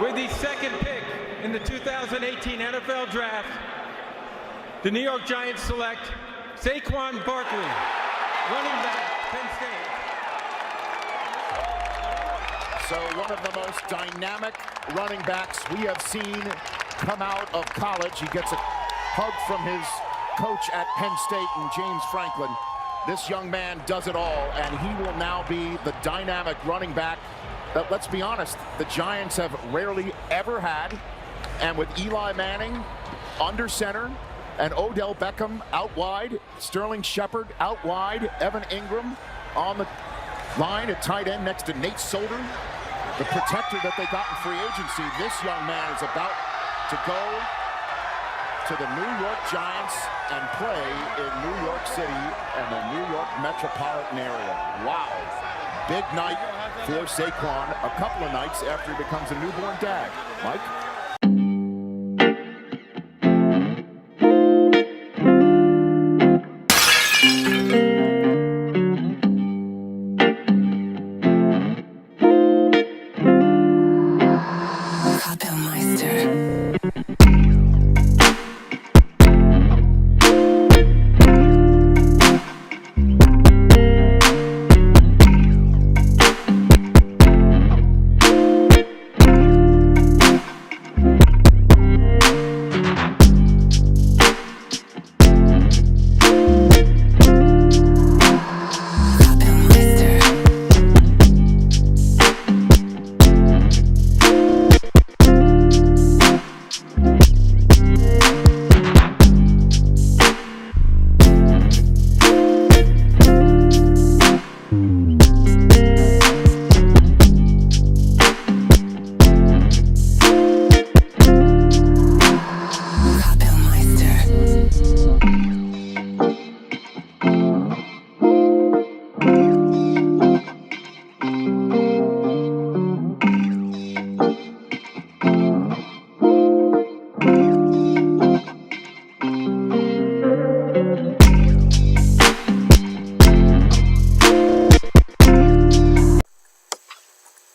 With the second pick in the 2018 NFL Draft, the New York Giants select Saquon Barkley, running back, Penn State. So one of the most dynamic running backs we have seen come out of college. He gets a hug from his coach at Penn State, and James Franklin. This young man does it all, and he will now be the dynamic running back that, let's be honest, the Giants have rarely ever had. And with Eli Manning under center and Odell Beckham out wide, Sterling Shepard out wide, Evan Ingram on the line at tight end next to Nate Solder, the protector that they got in free agency. This young man is about to go to the New York Giants and play in New York City and the New York metropolitan area. Wow. Big night for Saquon, a couple of nights after he becomes a newborn dad. Mike?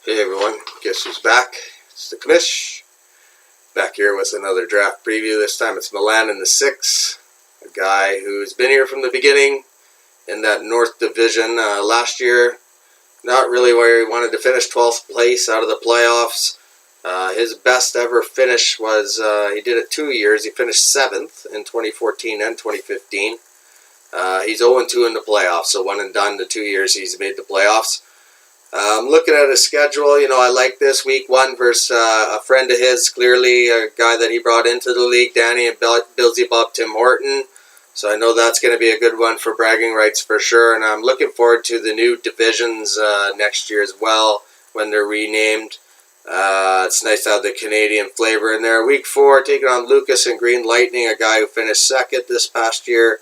Hey everyone, guess who's back? It's the Commish. Back here with another draft preview. This time it's Milan in the 6. A guy who's been here from the beginning in that North Division. Last year, not really where he wanted to finish, 12th place out of the playoffs. His best ever finish was, he did it 2 years. He finished 7th in 2014 and 2015. He's 0-2 in the playoffs, so one and done the 2 years he's made the playoffs. Looking at his schedule, I like this. Week 1 versus a friend of his, clearly a guy that he brought into the league, Danny and Billsy Bob Tim Horton. So I know that's going to be a good one for bragging rights for sure. And I'm looking forward to the new divisions next year as well when they're renamed. It's nice to have the Canadian flavor in there. Week 4, taking on Lucas and Green Lightning, a guy who finished 2nd this past year.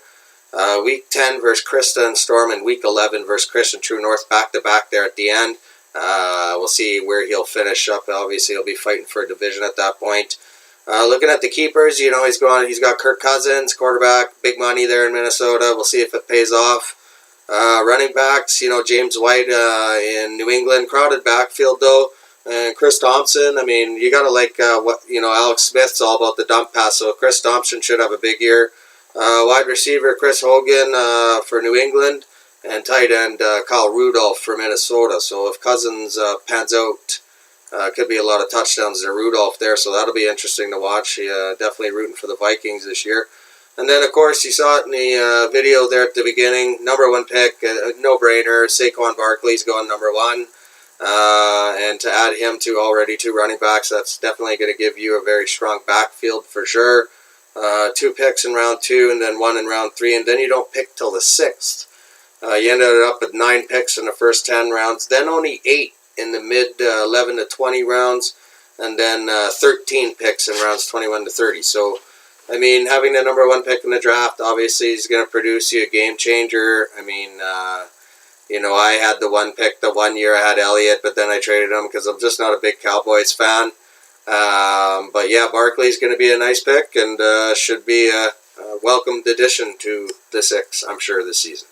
Week 10 versus Krista and Storm, and Week 11 versus Christian True North, back-to-back there at the end. We'll see where he'll finish up. Obviously, he'll be fighting for a division at that point. Looking at the keepers, he's got Kirk Cousins, quarterback, big money there in Minnesota. We'll see if it pays off. Running backs, James White in New England, crowded backfield though, and Chris Thompson. I mean, you gotta like Alex Smith's all about the dump pass, so Chris Thompson should have a big year. Wide receiver Chris Hogan for New England, and tight end Kyle Rudolph for Minnesota. So if Cousins pans out, could be a lot of touchdowns to Rudolph there, so that'll be interesting to watch. Definitely rooting for the Vikings this year. And then, of course, you saw it in the video there at the beginning. Number 1 pick, no-brainer. Saquon Barkley's going number 1. And to add him to already 2 running backs, that's definitely going to give you a very strong backfield for sure. 2 picks in round 2 and then 1 in round 3, and then you don't pick till the 6th. You ended up with 9 picks in the first 10 rounds, then only 8 in the mid 11 to 20 rounds, and then 13 picks in rounds 21 to 30. So, I mean, having the number 1 pick in the draft, obviously, is going to produce you a game changer. I mean, I had the 1 pick the 1 year I had Elliott, but then I traded him because I'm just not a big Cowboys fan. But yeah, Barkley's going to be a nice pick and should be a welcomed addition to the 6, I'm sure, this season.